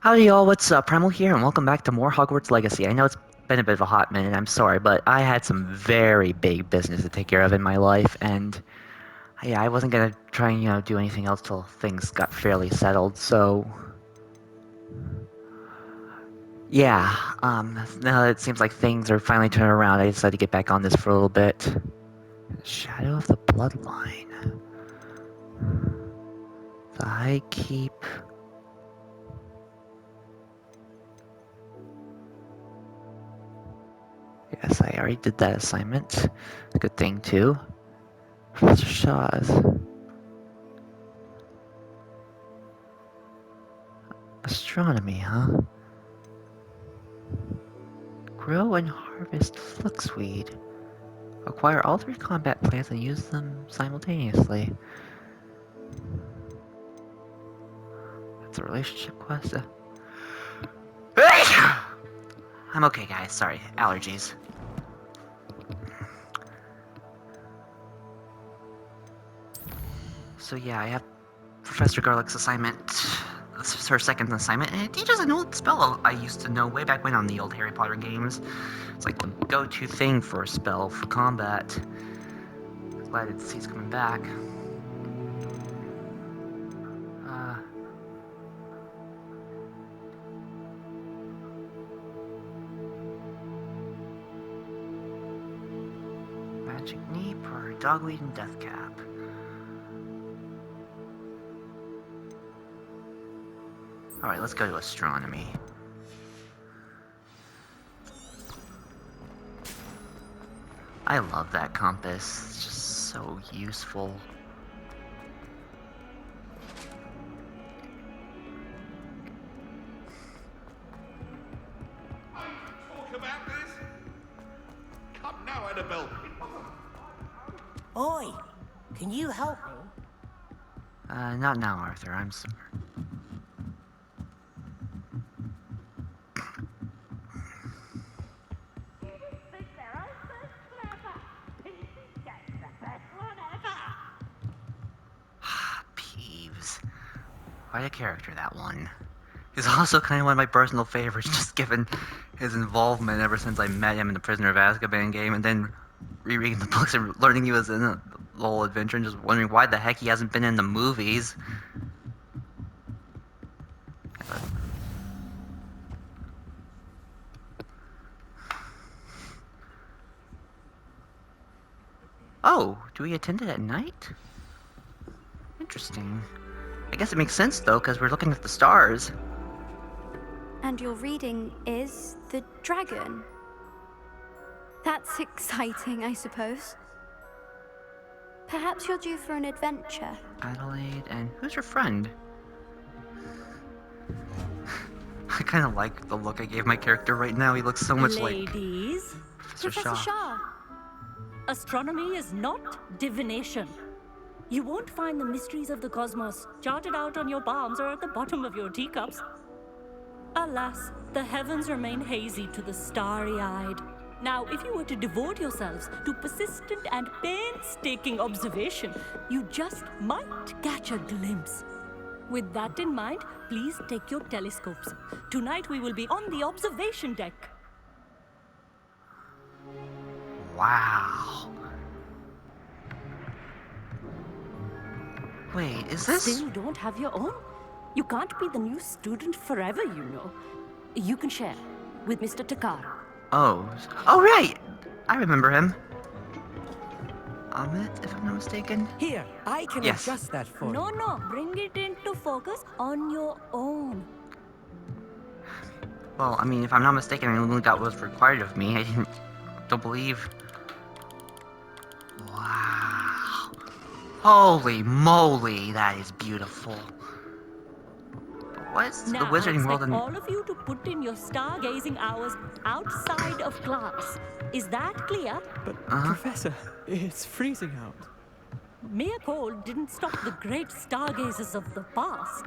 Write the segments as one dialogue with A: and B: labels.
A: Howdy y'all, what's up? Primal here, and welcome back to more Hogwarts Legacy. I know it's been a bit of a hot minute, I'm sorry, but I had some very big business to take care of in my life, and yeah, I wasn't gonna try and, do anything else till things got fairly settled, so... Yeah, now that it seems like things are finally turning around, I decided to get back on this for a little bit. Shadow of the Bloodline. The High Keep... Yes, I already did that assignment. Good thing, too. Professor Shaw's... Astronomy, huh? Grow and harvest fluxweed. Acquire all three combat plants and use them simultaneously. That's a relationship quest. I'm okay, guys. Sorry. Allergies. So yeah, I have Professor Garlick's assignment. This is her second assignment, and it teaches an old spell I used to know way back when on the old Harry Potter games. It's like the go-to thing for a spell for combat. Glad to see it's coming back. Magic Neep or Dogweed and Deathcap. Alright, let's go to astronomy. I love that compass. It's just so useful.
B: Talk about this? Come now, Annabelle.
C: Oi! Can you help me?
A: Not now, Arthur. I'm sorry. Peeves. Quite a character, that one. He's also kind of one of my personal favorites, just given his involvement ever since I met him in the Prisoner of Azkaban game, and then rereading the books and learning he was in the whole adventure, and just wondering why the heck he hasn't been in the movies. Oh, do we attend it at night? Interesting. I guess it makes sense, though, because we're looking at the stars.
D: And your reading is the dragon. That's exciting, I suppose. Perhaps you're due for an adventure.
A: Adelaide, and who's your friend? I kind of like the look I gave my character right now. He looks so much like
E: Ladies,
A: Professor Shaw.
E: astronomy is not divination. You won't find the mysteries of the cosmos charted out on your palms or at the bottom of your teacups. Alas, the heavens remain hazy to the starry-eyed. Now, if you were to devote yourselves to persistent and painstaking observation, you just might catch a glimpse. With that in mind, please take your telescopes. Tonight we will be on the observation deck.
A: Wow. Wait, is this...
E: Still don't have your own? You can't be the new student forever, you know. You can share with Mr. Takar.
A: Oh. Oh, right! I remember him. Amit, if I'm not mistaken?
C: Here, I can
A: Yes.
C: adjust that for
E: No,
C: you.
E: no, bring it into focus on your own.
A: Well, I mean, if I'm not mistaken, I only got what was required of me. Don't believe... Wow. Holy moly, that is beautiful. What's the
E: Now, I
A: Wizarding World
E: expect
A: and...
E: all of you to put in your stargazing hours outside of class. Is that clear?
F: But, Professor, it's freezing out.
E: Mere cold didn't stop the great stargazers of the past.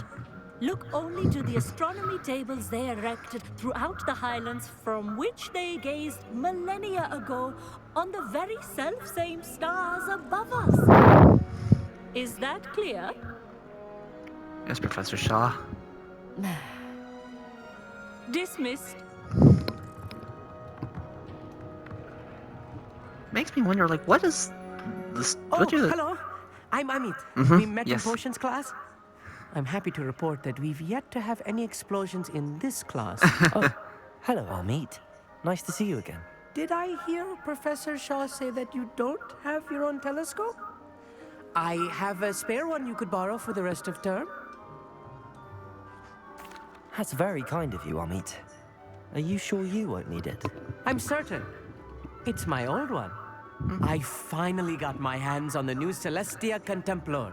E: Look only to the astronomy tables they erected throughout the Highlands from which they gazed millennia ago on the very self-same stars above us. Is that clear?
A: Yes, Professor Shaw.
E: Dismissed.
A: Makes me wonder, like, what is this?
C: Oh,
A: What do the?
C: hello. I'm Amit.
A: Mhm,
C: We met
A: yes.
C: in potions class. I'm happy to report that we've yet to have any explosions in this class.
G: Oh, hello, Amit. Nice to see you again.
C: Did I hear Professor Shaw say that you don't have your own telescope? I have a spare one you could borrow for the rest of term.
G: That's very kind of you, Amit. Are you sure you won't need it?
C: I'm certain. It's my old one. I finally got my hands on the new Celestia Contemplar.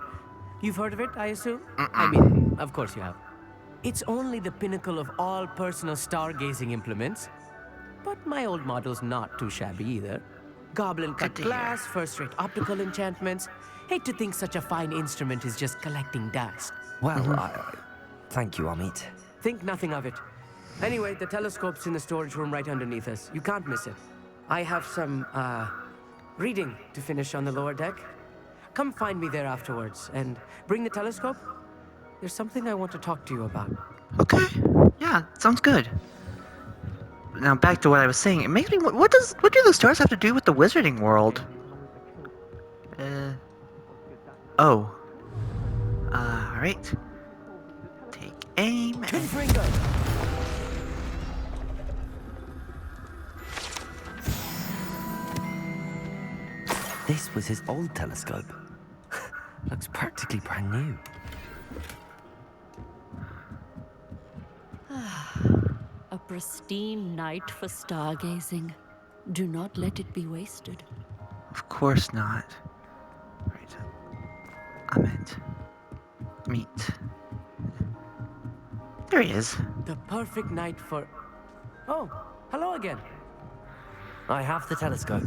C: You've heard of it, I assume? I mean, of course you have. It's only the pinnacle of all personal stargazing implements. But my old model's not too shabby either. Goblin cut
A: Good to hear.
C: glass, first-rate optical enchantments. Hate to think such a fine instrument is just collecting dust.
G: Well, thank you, Amit.
C: Think nothing of it. Anyway, the telescope's in the storage room right underneath us. You can't miss it. I have some, reading to finish on the lower deck. Come find me there afterwards, and bring the telescope. There's something I want to talk to you about.
A: Okay. Yeah, sounds good. Now back to what I was saying. It makes me. What do the stars have to do with the wizarding world? Oh. Alright. Take aim.
G: This was his old telescope. Looks practically brand new.
E: A pristine night for stargazing. Do not let it be wasted.
A: Of course not. Right. I meant meat. There he is.
C: The perfect night for... Oh, hello again.
G: I have the telescope.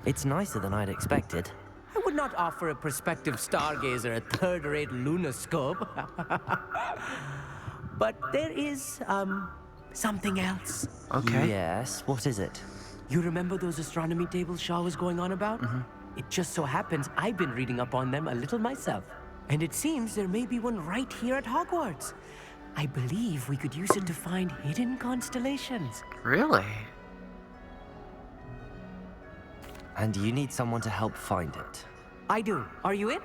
G: It's nicer than I'd expected.
C: I would not offer a prospective stargazer a third-rate lunoscope. But there is, something else.
A: Okay.
G: Yes, what is it?
C: You remember those astronomy tables Shaw was going on about? It just so happens I've been reading up on them a little myself. And it seems there may be one right here at Hogwarts. I believe we could use it to find hidden constellations.
A: Really?
G: And you need someone to help find it.
C: I do. Are you in?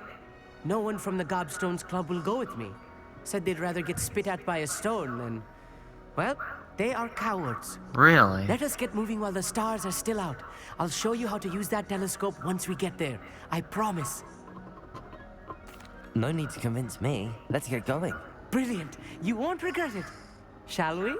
C: No one from the Gobstones Club will go with me. Said they'd rather get spit at by a stone than... Well, they are cowards.
A: Really?
C: Let us get moving while the stars are still out. I'll show you how to use that telescope once we get there. I promise.
G: No need to convince me. Let's get going.
C: Brilliant. You won't regret it. Shall we?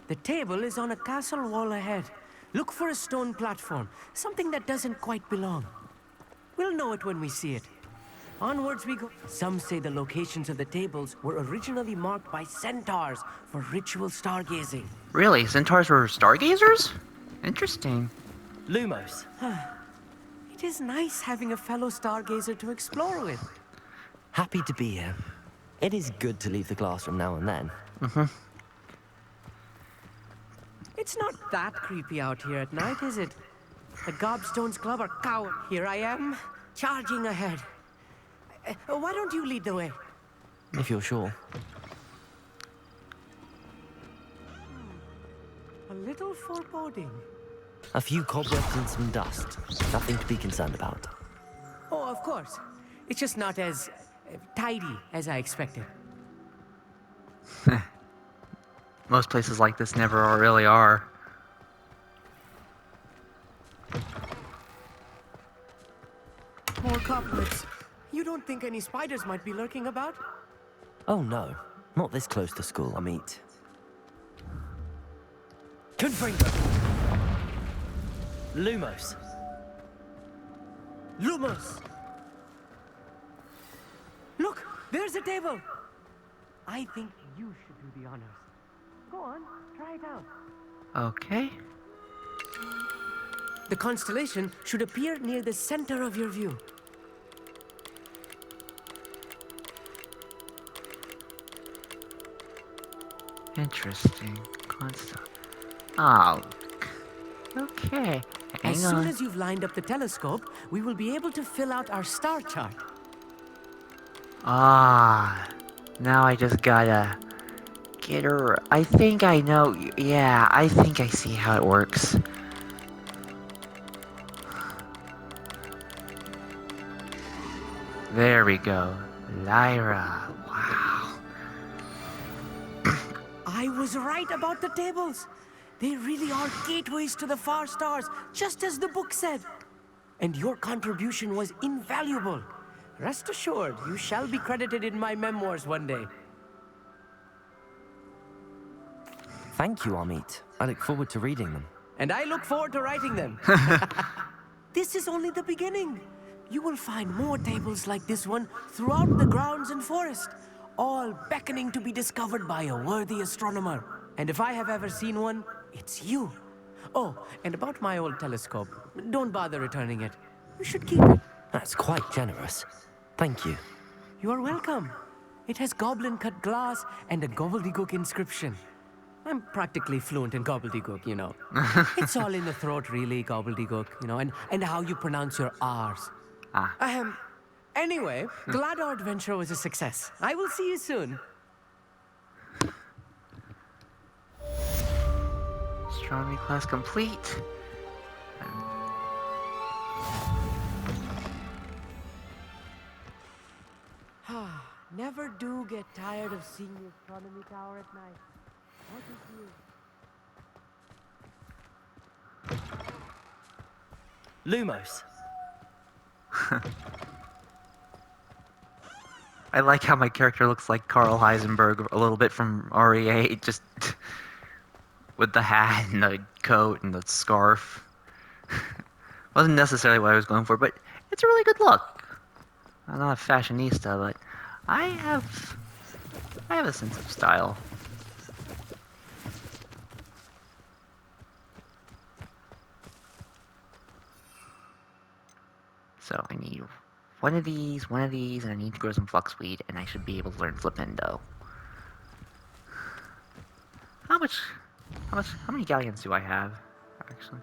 C: The table is on a castle wall ahead. Look for a stone platform, something that doesn't quite belong. We'll know it when we see it. Onwards we go. Some say the locations of the tables were originally marked by centaurs for ritual stargazing.
A: Really? Centaurs were stargazers? Interesting.
G: Lumos.
C: It is nice having a fellow stargazer to explore with.
G: Happy to be here. It is good to leave the classroom now and then.
C: It's not that creepy out here at night, is it? The Gobstones Club are coward. Here I am, charging ahead. Why don't you lead the way?
G: If you're sure.
C: A little foreboding.
G: A few cobwebs and some dust. Nothing to be concerned about.
C: Oh, of course. It's just not as tidy as I expected.
A: Most places like this never really are.
C: More cobwebs. You don't think any spiders might be lurking about?
G: Oh no, not this close to school, Amit. Confringo! Lumos!
C: Lumos! Look, there's a table. I think you should do the honors. Go on, try it out.
A: Okay.
C: The constellation should appear near the center of your view.
A: Interesting. Constant. Oh. Okay.
C: As
A: Hang
C: soon
A: on.
C: as you've lined up the telescope, we will be able to fill out our star chart.
A: Ah. Now I just gotta get her. I think I know. Yeah, I think I see how it works. There we go. Lyra. Wow.
C: I was right about the tables. They really are gateways to the far stars, just as the book said. And your contribution was invaluable. Rest assured, you shall be credited in my memoirs one day.
G: Thank you, Amit. I look forward to reading them.
C: And I look forward to writing them. This is only the beginning. You will find more tables like this one throughout the grounds and forest, all beckoning to be discovered by a worthy astronomer. And if I have ever seen one, it's you. Oh, and about my old telescope, don't bother returning it. You should keep it.
G: That's quite generous. Thank you.
C: You are welcome. It has goblin-cut glass and a gobbledygook inscription. I'm practically fluent in gobbledygook, you know. It's all in the throat, really, gobbledygook, you know, and how you pronounce your R's.
A: Ah.
C: Anyway, glad our adventure was a success. I will see you soon.
A: Astronomy class complete.
C: Never do get tired of seeing the astronomy tower at night. What is you?
G: Lumos.
A: I like how my character looks like Carl Heisenberg a little bit from REA, just with the hat and the coat and the scarf. Wasn't necessarily what I was going for, but it's a really good look. I'm not a fashionista, but I have a sense of style. So I need one of these, and I need to grow some fluxweed, and I should be able to learn Flipendo. How many galleons do I have, actually?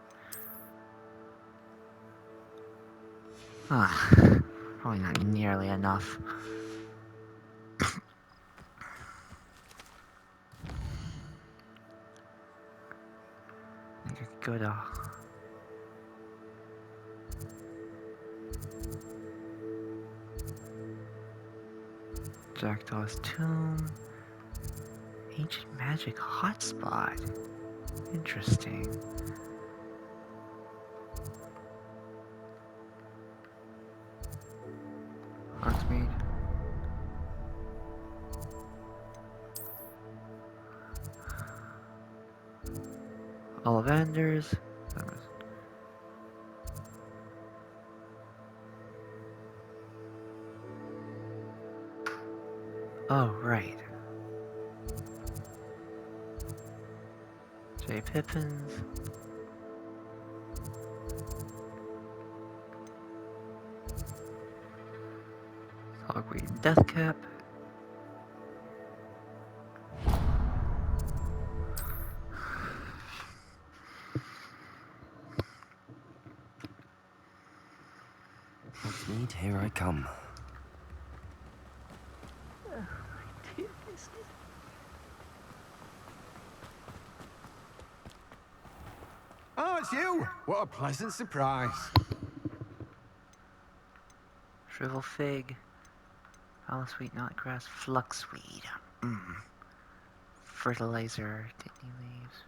A: Probably not nearly enough. I think I could go to... Jackdaw's Tomb. Ancient Magic Hotspot. Interesting. Hogsmeade. Ollivanders. Oh, right. J. Pippins. Hogweed and Deathcap.
G: Hogsmeade, here I come.
B: Oh, it's you! What a pleasant surprise.
A: Shrivel Fig. Sweet Knotgrass. Fluxweed. Fertilizer. Dittany Leaves.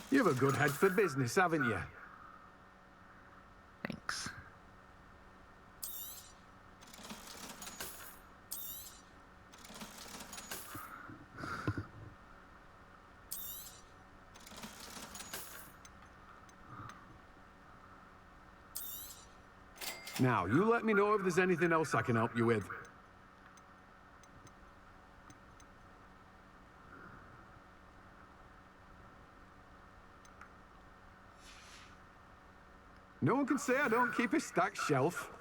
B: You've a good head for business, haven't you?
A: Thanks.
H: Now, you let me know if there's anything else I can help you with. No one can say I don't keep a stacked shelf.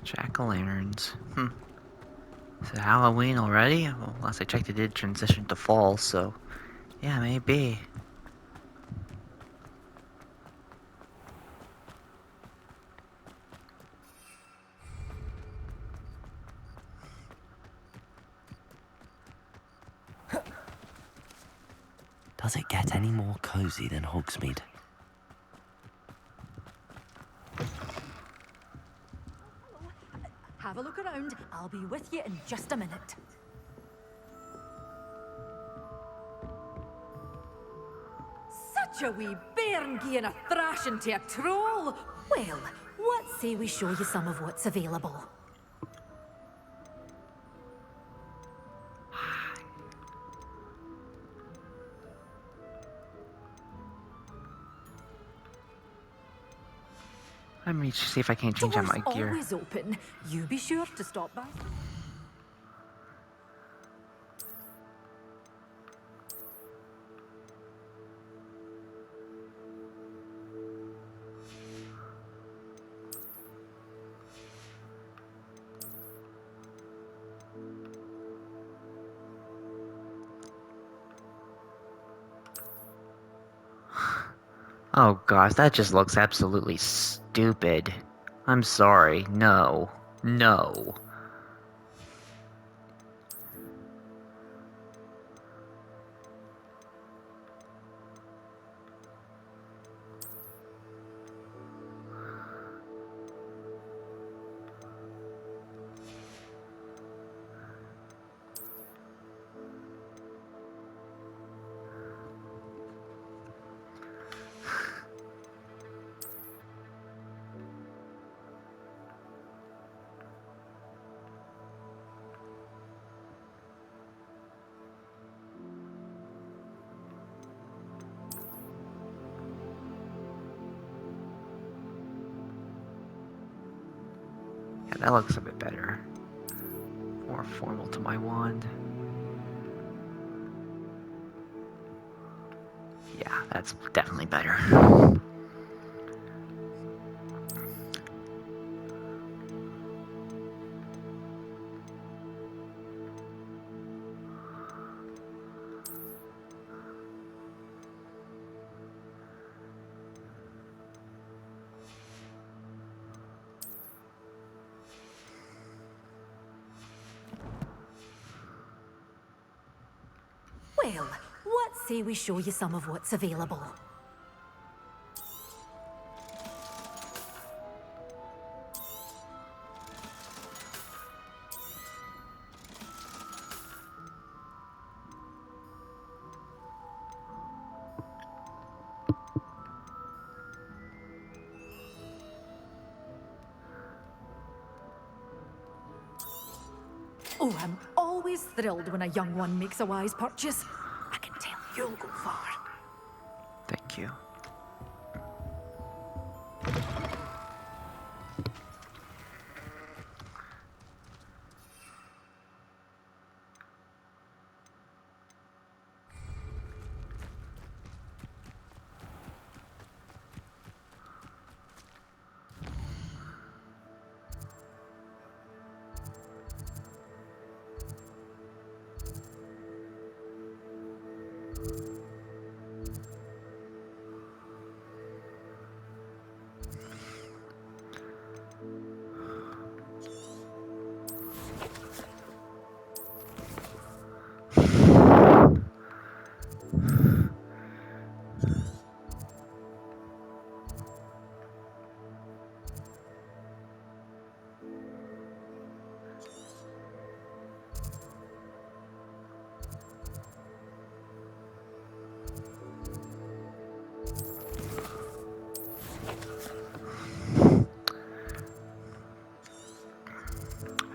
A: Jack-o'-lanterns. Is it Halloween already? Well, last I checked, it did transition to fall, so yeah, maybe.
G: Does it get any more cozy than Hogsmeade?
I: Have a look around. I'll be with you in just a minute. Such a wee bairn gieing a thrashing to a troll. Well, what say we show you some of what's available?
A: Let me see if I can't change out
I: Door's
A: my gear.
I: always open. You be sure to stop by.
A: Oh gosh, that just looks absolutely stupid. I'm sorry. No. No. Yeah, that looks a bit better. More formal to my wand. Yeah, that's definitely better.
I: Well, what say we show you some of what's available? Oh, I'm always thrilled when a young one makes a wise purchase. I can tell you'll go far.
A: Thank you.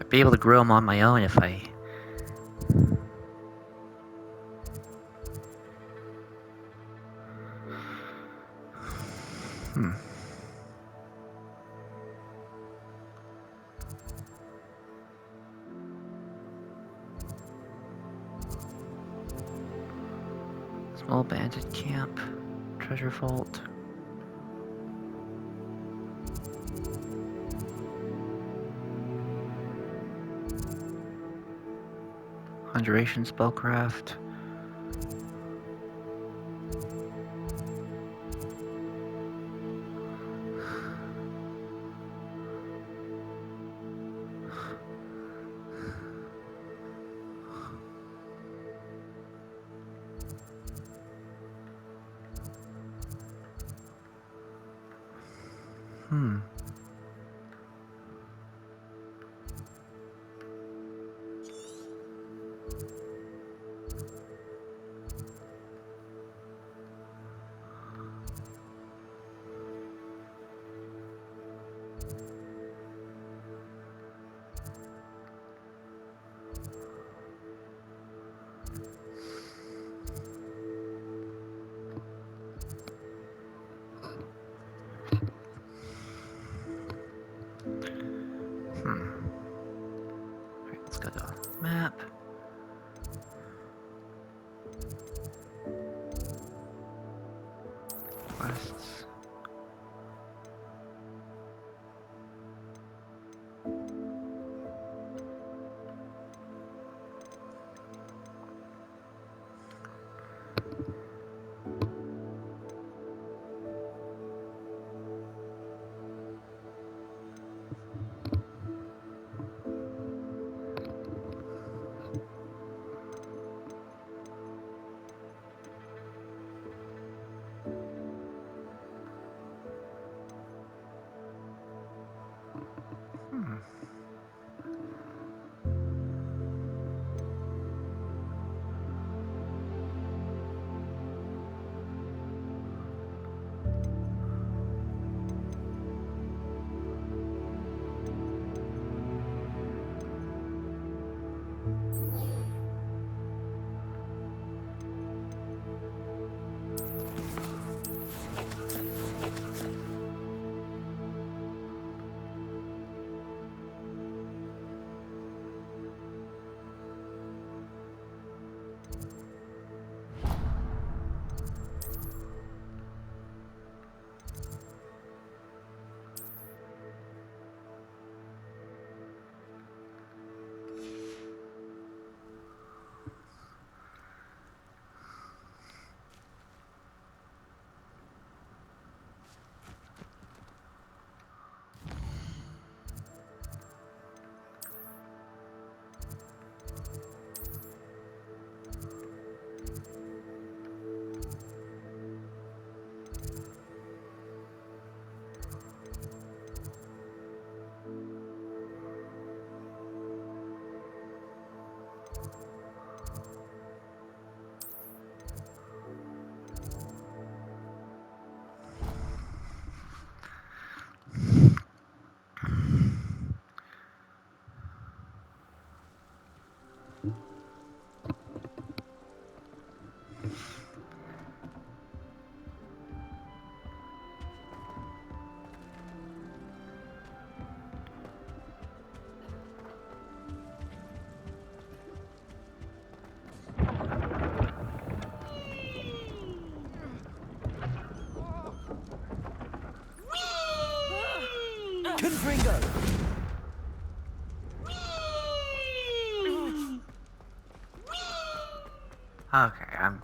A: be able to grow them on my own if I... Small bandit camp. Treasure vault. Conjuration spellcraft. Alright, let's go to map. Quests.
C: Confringo!
A: Okay, I'm...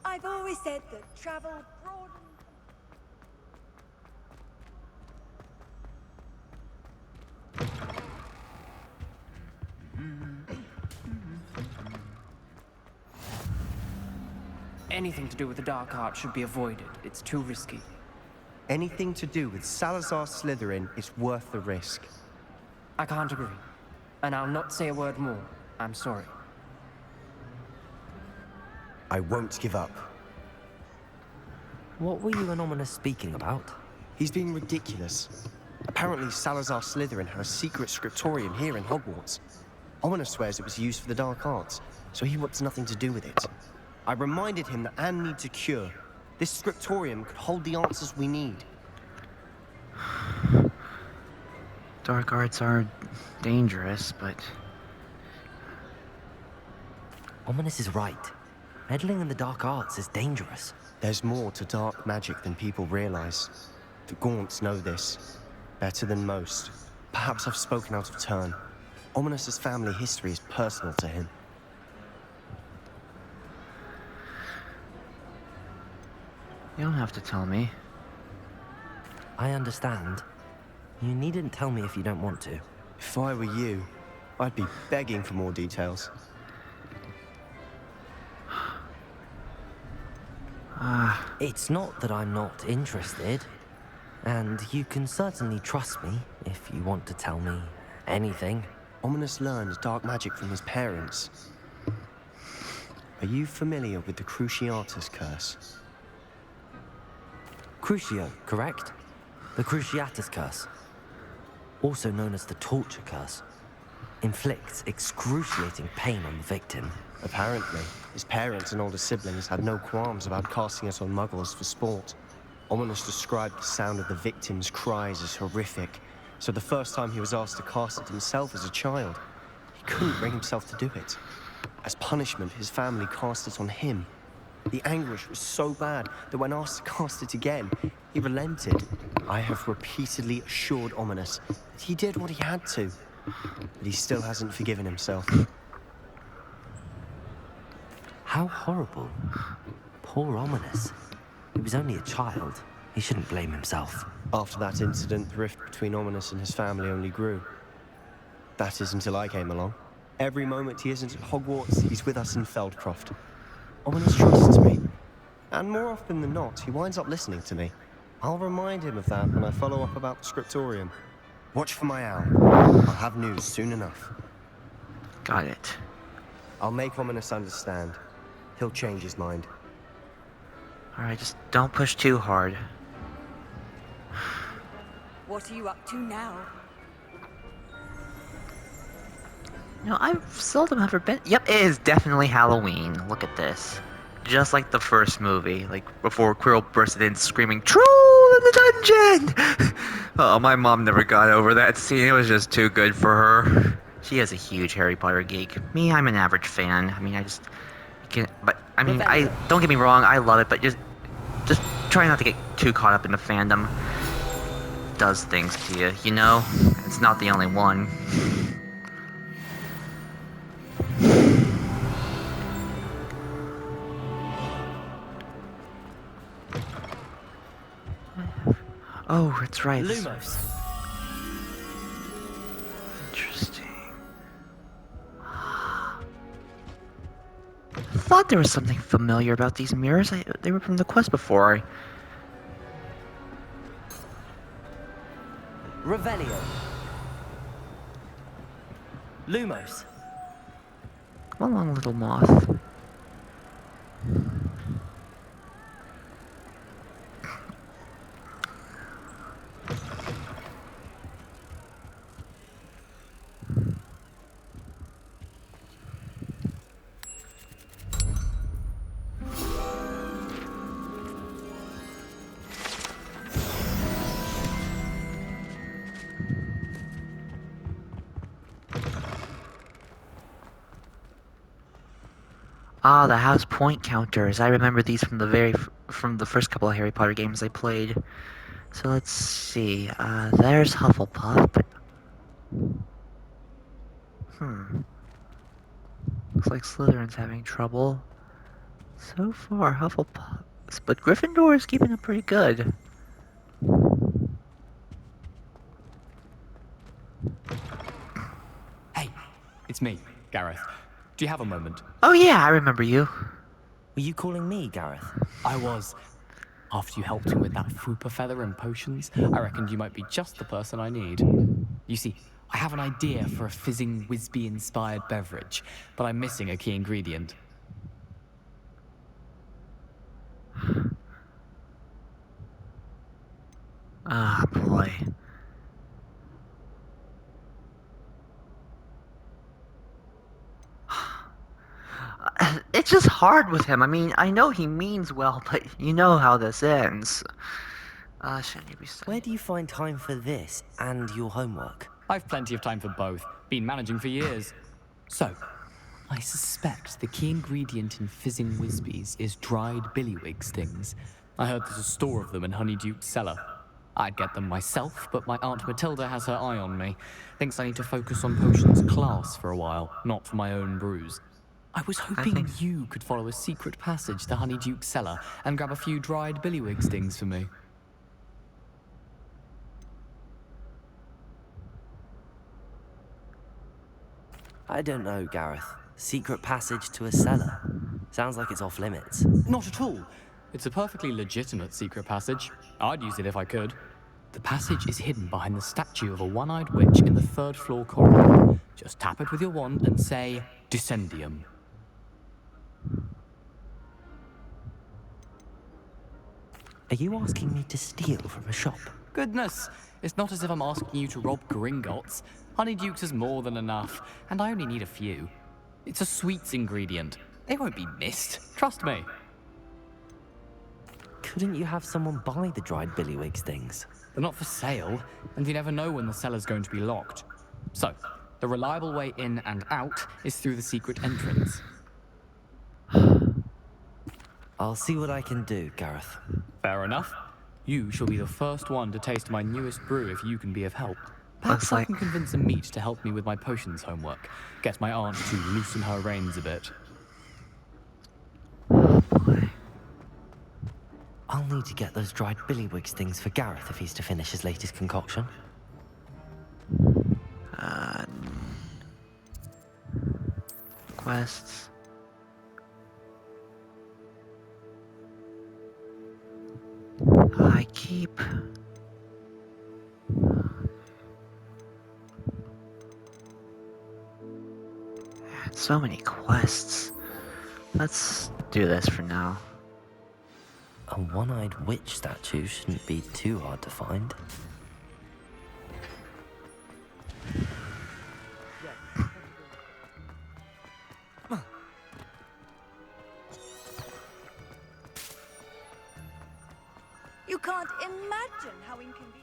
I: I've always said that travel broadens.
C: anything to do with the dark art should be avoided. It's too risky.
J: Anything to do with Salazar Slytherin is worth the risk.
C: I can't agree. And I'll not say a word more. I'm sorry.
J: I won't give up.
G: What were you and Ominous speaking about?
J: He's being ridiculous. Apparently, Salazar Slytherin had a secret scriptorium here in Hogwarts. Ominous swears it was used for the dark arts, so he wants nothing to do with it. I reminded him that Anne needs a cure. This scriptorium could hold the answers we need.
A: Dark arts are dangerous, but...
G: Ominous is right. Meddling in the dark arts is dangerous.
J: There's more to dark magic than people realize. The Gaunts know this. Better than most. Perhaps I've spoken out of turn. Ominous's family history is personal to him.
A: You don't have to tell me.
G: I understand. You needn't tell me if you don't want to.
J: If I were you, I'd be begging for more details.
G: It's not that I'm not interested. And you can certainly trust me if you want to tell me anything.
J: Ominous learned dark magic from his parents. Are you familiar with the Cruciatus Curse?
G: Crucio, correct? The Cruciatus Curse. Also known as the Torture Curse. Inflicts excruciating pain on the victim.
J: Apparently, his parents and older siblings had no qualms about casting it on muggles for sport. Ominous described the sound of the victim's cries as horrific, so the first time he was asked to cast it himself as a child, he couldn't bring himself to do it. As punishment, his family cast it on him. The anguish was so bad that when asked to cast it again, he relented. I have repeatedly assured Ominous that he did what he had to, but he still hasn't forgiven himself.
G: How horrible. Poor Ominous. He was only a child. He shouldn't blame himself.
J: After that incident, the rift between Ominous and his family only grew. That is until I came along. Every moment he isn't at Hogwarts, he's with us in Feldcroft. Ominous trusts me. And more often than not, he winds up listening to me. I'll remind him of that when I follow up about the scriptorium. Watch for my owl. I'll have news soon enough.
A: Got it.
J: I'll make Ominous understand. He'll change his mind.
A: Alright, just don't push too hard.
I: What are you up to now?
A: You know, I've seldom ever been... Yep, it is definitely Halloween. Look at this. Just like the first movie, like before Quirrell bursted in screaming, "Troll in the dungeon!" Oh, my mom never got over that scene. It was just too good for her. She is a huge Harry Potter geek. Me, I'm an average fan. I mean, I just... don't get me wrong, I love it, but just try not to get too caught up in the fandom. It does things to you, you know? It's not the only one. Oh, that's right.
C: Lumos.
A: Interesting. I thought there was something familiar about these mirrors. They were from the quest before.
C: Revelio. Lumos.
A: Come along, little moth. Ah, the house point counters. I remember these from the first couple of Harry Potter games I played. So let's see. There's Hufflepuff, but looks like Slytherin's having trouble. So far, Hufflepuff, but Gryffindor is keeping it pretty good.
F: Hey, it's me, Gareth. Do you have a moment?
A: Oh yeah, I remember you.
G: Were you calling me, Gareth?
F: I was. After you helped him with that fupa feather and potions, I reckoned you might be just the person I need. You see, I have an idea for a fizzing Wisby-inspired beverage, but I'm missing a key ingredient.
A: Ah, boy. It's just hard with him. I mean, I know he means well, but you know how this ends. Shouldn't you be
G: Where
A: studying?
G: do you find time for this and your homework?
F: I've plenty of time for both. Been managing for years. So, I suspect the key ingredient in fizzing Wisbies is dried billywig stings. I heard there's a store of them in Honeyduke's cellar. I'd get them myself, but my Aunt Matilda has her eye on me. Thinks I need to focus on potions class for a while, not for my own brews. I was hoping you could follow a secret passage to Honeyduke's cellar and grab a few dried billywig stings for me.
G: I don't know, Gareth. Secret passage to a cellar. Sounds like it's off limits.
F: Not at all. It's a perfectly legitimate secret passage. I'd use it if I could. The passage is hidden behind the statue of a one-eyed witch in the 3rd floor corridor. Just tap it with your wand and say, Descendium.
G: Are you asking me to steal from a shop?
F: Goodness, it's not as if I'm asking you to rob Gringotts. Honeyduke's is more than enough, and I only need a few. It's a sweets ingredient. They won't be missed. Trust me.
G: Couldn't you have someone buy the dried billywig stings?
F: They're not for sale, and you never know when the cellar's going to be locked. So, the reliable way in and out is through the secret entrance.
G: I'll see what I can do, Gareth.
F: Fair enough. You shall be the first one to taste my newest brew if you can be of help. Perhaps
A: Looks
F: I can convince a meat to help me with my potions homework. Get my aunt to loosen her reins a bit.
G: I'll need to get those dried billywig stings for Gareth if he's to finish his latest concoction.
A: Quests. I keep... So many quests. Let's do this for now.
G: A one-eyed witch statue shouldn't be too hard to find.
I: You can't imagine how inconvenient.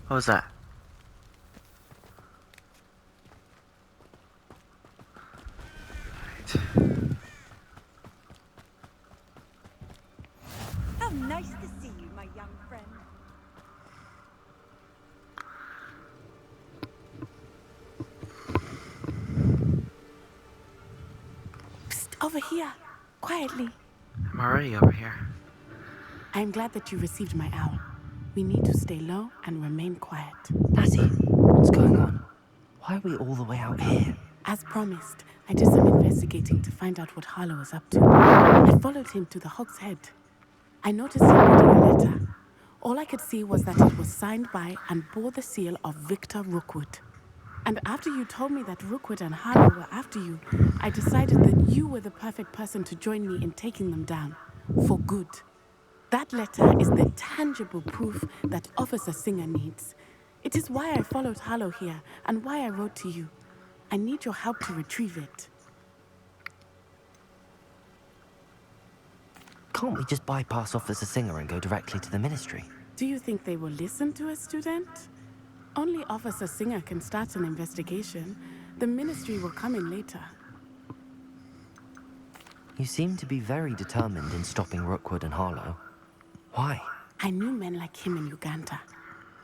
A: What was that?
I: How nice to see you, my young friend.
K: over here, quietly.
A: I'm already over here.
K: I am glad that you received my owl. We need to stay low and remain quiet.
G: Natty, what's going on? Why are we all the way out here?
K: As promised, I did some investigating to find out what Harlow is up to. I followed him to the Hog's Head. I noticed him reading a letter. All I could see was that it was signed by and bore the seal of Victor Rookwood. And after you told me that Rookwood and Harlow were after you, I decided that you were the perfect person to join me in taking them down. For good. That letter is the tangible proof that Officer Singer needs. It is why I followed Harlow here and why I wrote to you. I need your help to retrieve it.
G: Can't we just bypass Officer Singer and go directly to the Ministry?
K: Do you think they will listen to a student? Only Officer Singer can start an investigation. The Ministry will come in later.
G: You seem to be very determined in stopping Rookwood and Harlow. Why?
K: I knew men like him in Uganda.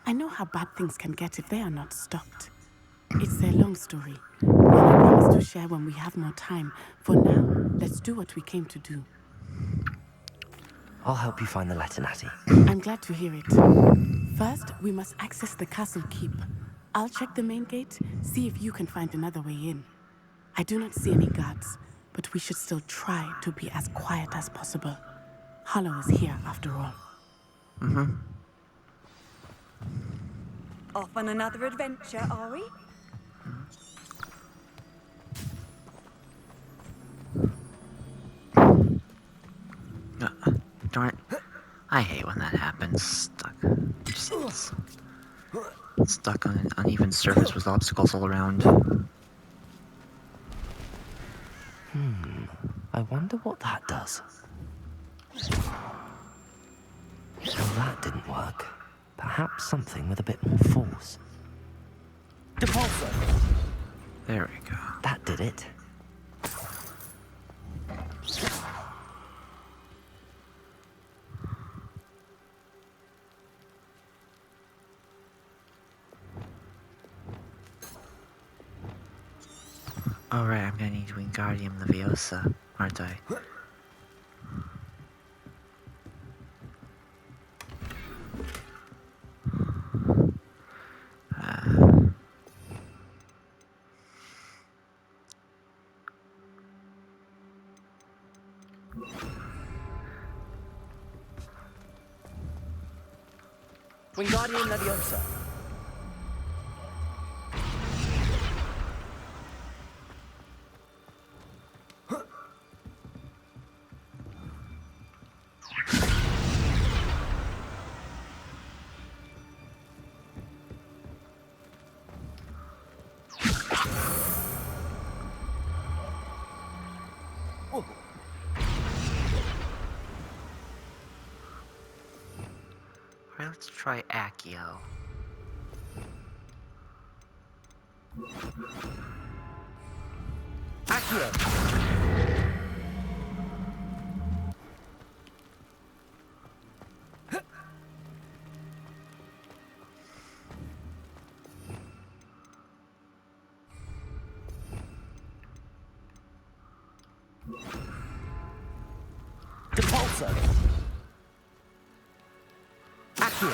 K: I know how bad things can get if they are not stopped. It's a long story. One I promise to share when we have more time. For now, let's do what we came to do.
G: I'll help you find the letter, Natty.
K: I'm glad to hear it. First, we must access the castle keep. I'll check the main gate, see if you can find another way in. I do not see any guards, but we should still try to be as quiet as possible. Harlow is here, after all.
L: Off on another adventure, are we?
A: Darn it. I hate when that happens. Stuck on an uneven surface with obstacles all around.
G: I wonder what that does. Well, that didn't work. Perhaps something with a bit more force.
C: Depulsor!
A: There we go.
G: That did it.
A: Alright, I'm gonna need Wingardium Leviosa, aren't I?
C: Wingardium Leviosa.
A: Alright, let's try Accio.
C: Accio! Depulsor! Accio!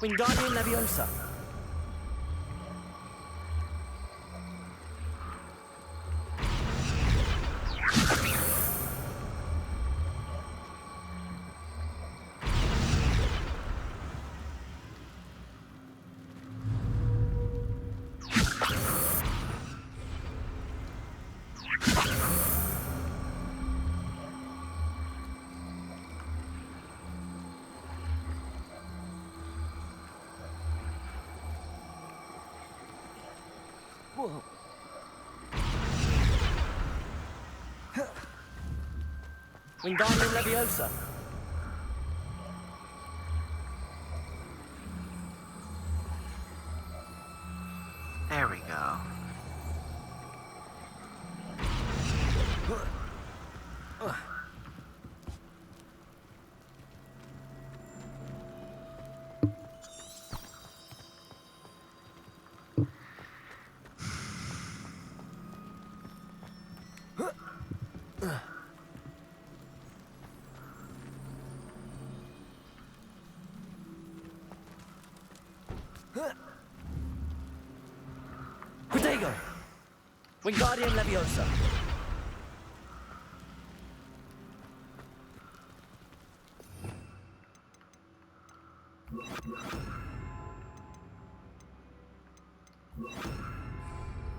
C: Wingardium Leviosa. Whoa. Wingardium Leviosa.
A: There we go.
G: Wingardium Leviosa.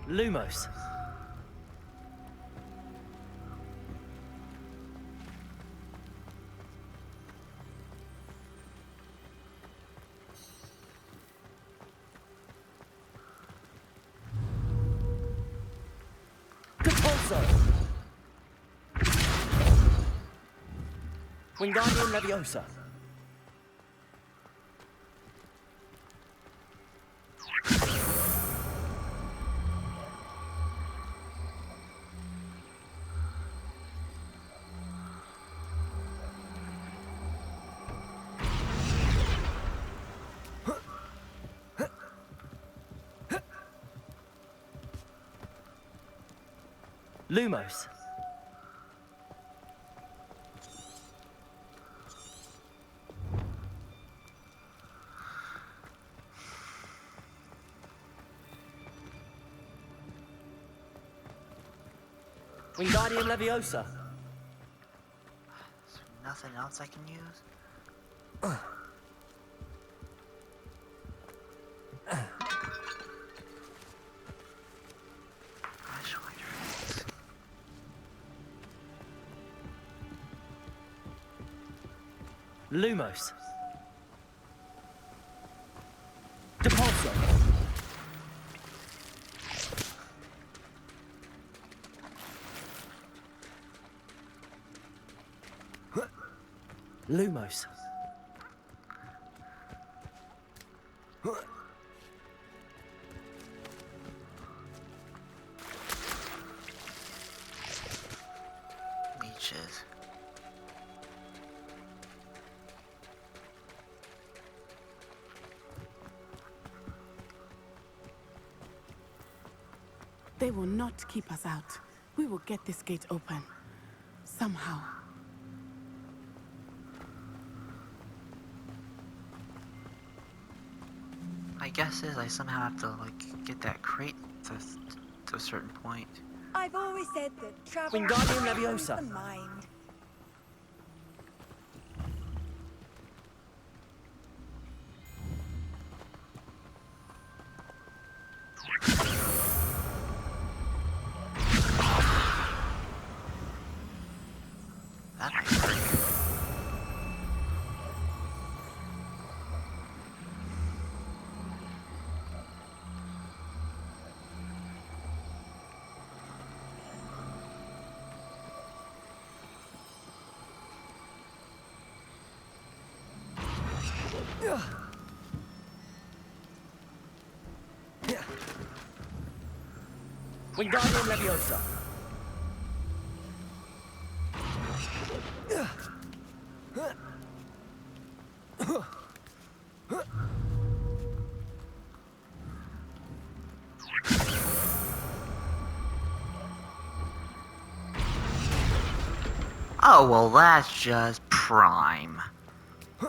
G: Lumos. Depulso. Wingardium Leviosa. Lumos. Wingardium Leviosa.
A: Is there nothing else I can use?
G: Lumos. Depulso. Lumos.
A: Leeches.
K: They will not keep us out. We will get this gate open. Somehow.
A: My guess is I somehow have to, like, get that crate to a certain point.
L: I've always said that travel
G: Wingardium
L: broadens
G: Leviosa.
L: the mind.
A: That might work.
G: Wingardium Leviosa.
A: Oh, well, that's just prime. You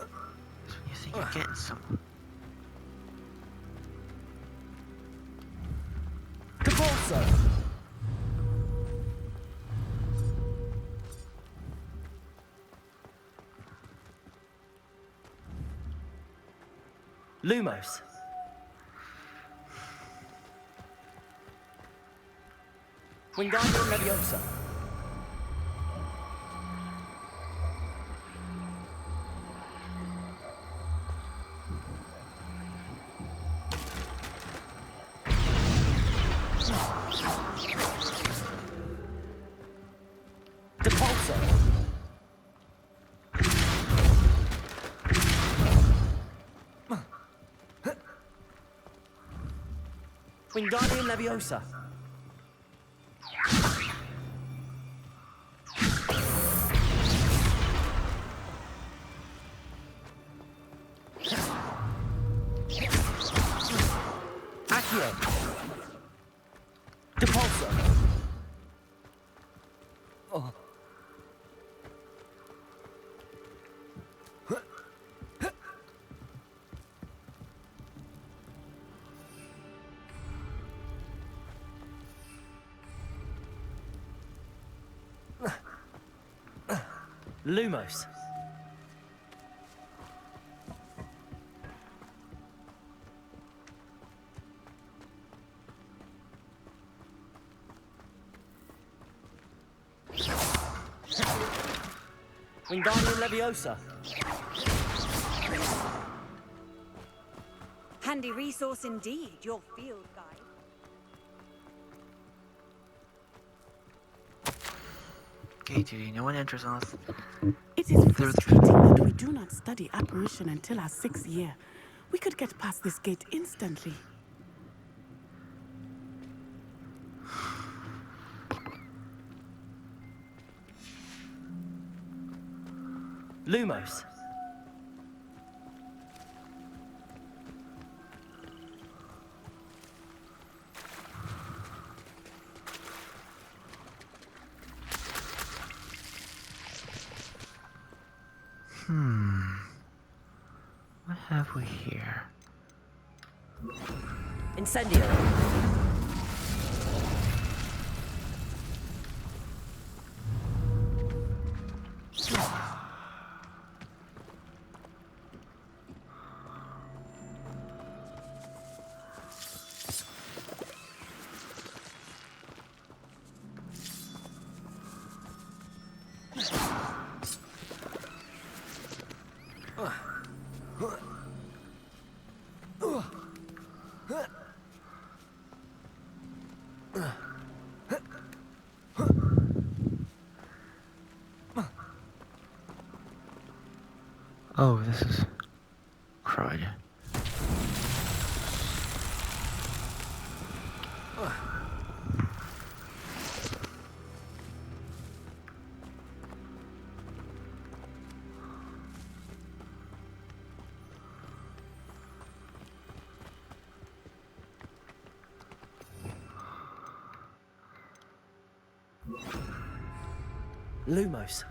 A: think you're getting some...
G: Depulso. Lumos. Wingardium Leviosa. Depulso. Wingardium Leviosa. Accio. Depulso. Oh. Lumos. Wingardium Leviosa.
L: Handy resource indeed, your field guide.
A: Okay, do you know what interests us?
K: It is frustrating that we do not study apparition until our 6th year. We could get past this gate instantly.
G: Lumos.
A: What have we here?
G: Incendio.
A: Oh, this is crud.
G: Lumos.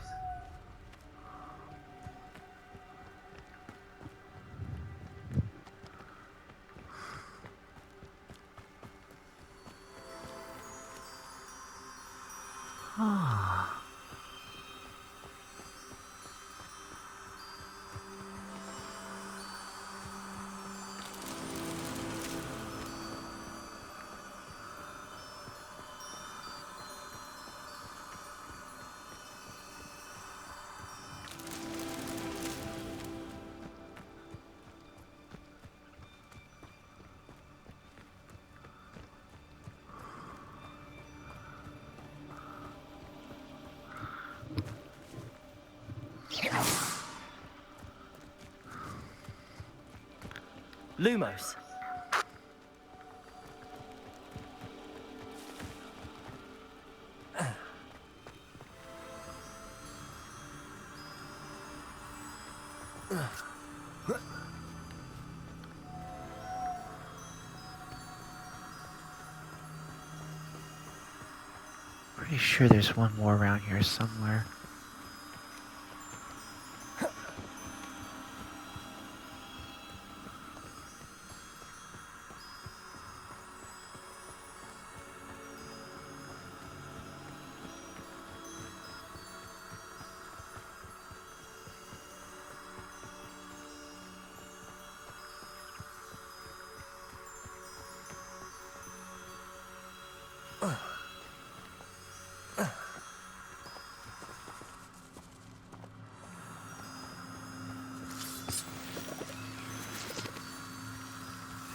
A: Ah.
G: Lumos.
A: Pretty sure there's one more around here somewhere.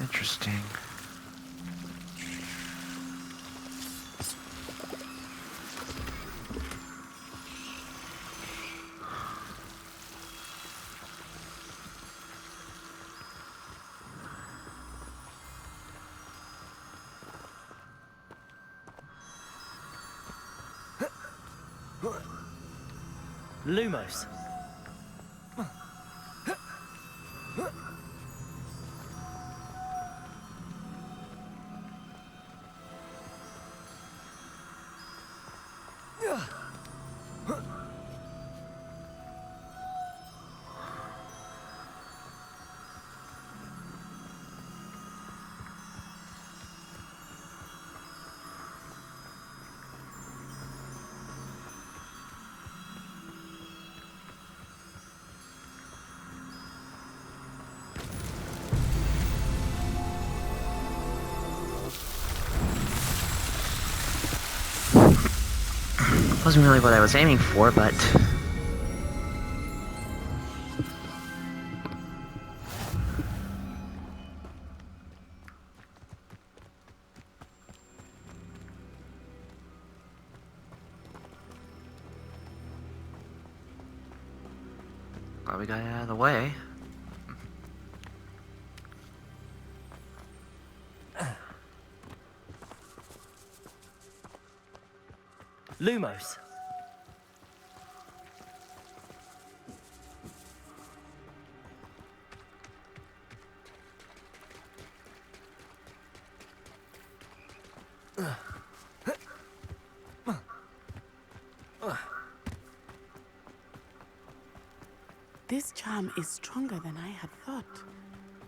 A: Interesting.
G: Lumos.
A: Wasn't really what I was aiming for, but... Well, we got it out of the way.
G: Lumos.
K: This charm is stronger than I had thought.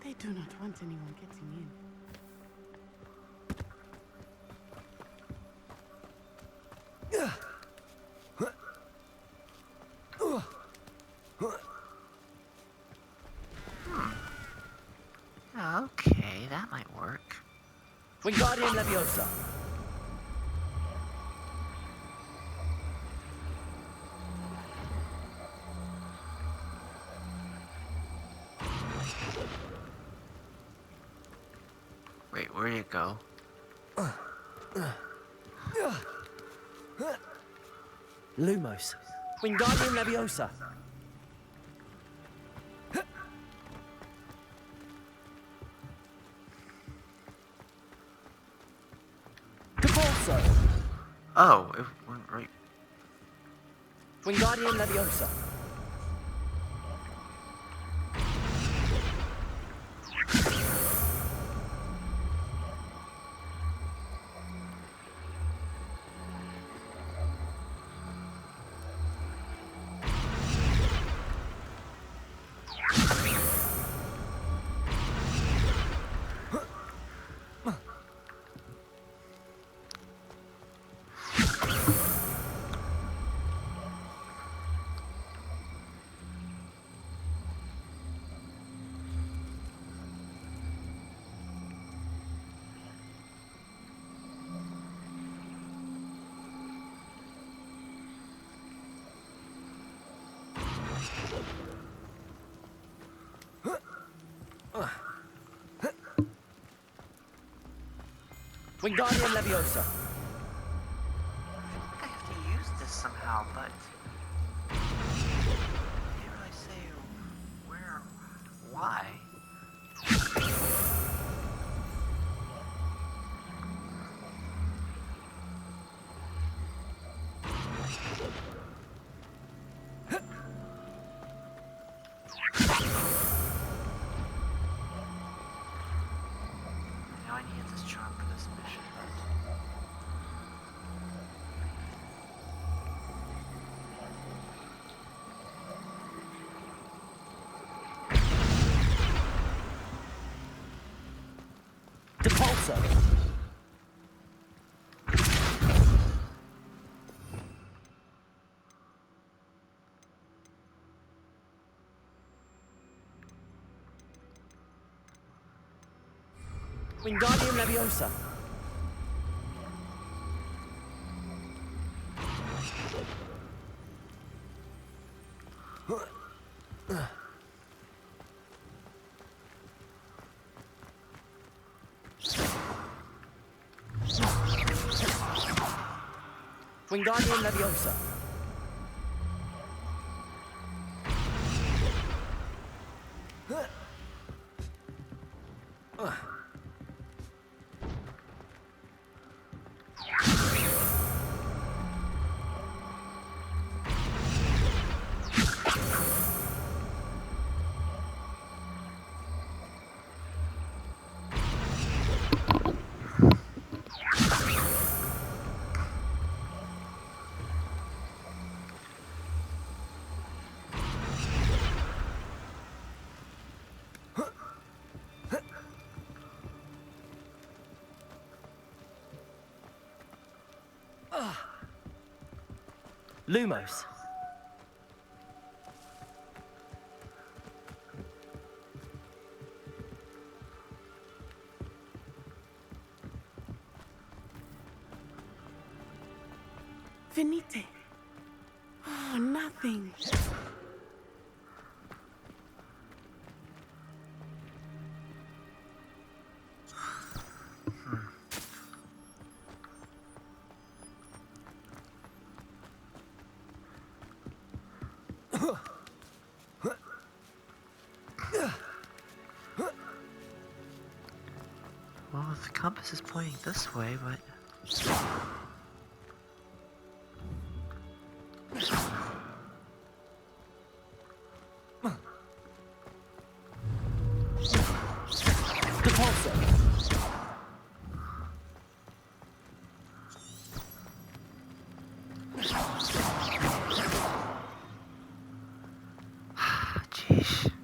K: They do not want anyone getting in.
A: Okay, that might work.
G: Wingardium Leviosa.
A: Wait, where'd it go?
G: Lumos. Wingardium Leviosa. Capulso.
A: Oh, it went right.
G: Wingardium Leviosa. Wingardium Leviosa.
A: I have to use this somehow, but... can't really say where... why. Now I need this charm for this mission,
G: Capulso. Wingardium Leviosa. Wingardium Leviosa. Lumos.
K: Venite. nothing.
A: Well, the compass is pointing this way, but